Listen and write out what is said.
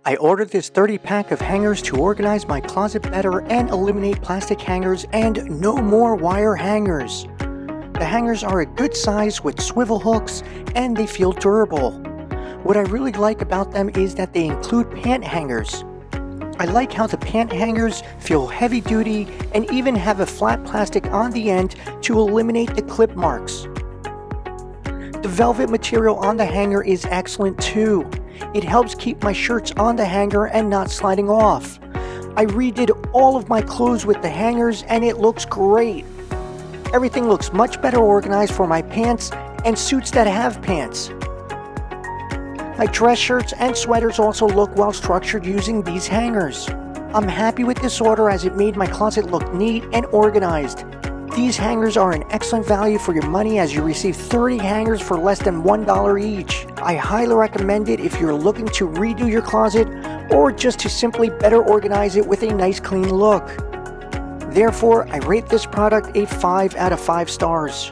I ordered this 30 pack of hangers to organize my closet better and eliminate plastic hangers and no more wire hangers. The hangers are a good size with swivel hooks and they feel durable. What I really like about them is that they include pant hangers. I like how the pant hangers feel heavy duty and even have a flat plastic on the end to eliminate the clip marks. The velvet material on the hanger is excellent too. It helps keep my shirts on the hanger and not sliding off. I redid all of my clothes with the hangers and it looks great. Everything looks much better organized for my pants and suits that have pants. My dress shirts and sweaters also look well structured using these hangers. I'm happy with this order as it made my closet look neat and organized. These hangers are an excellent value for your money as you receive 30 hangers for less than $1 each. I highly recommend it if you're looking to redo your closet or just to simply better organize it with a nice clean look. Therefore, I rate this product a 5 out of 5 stars.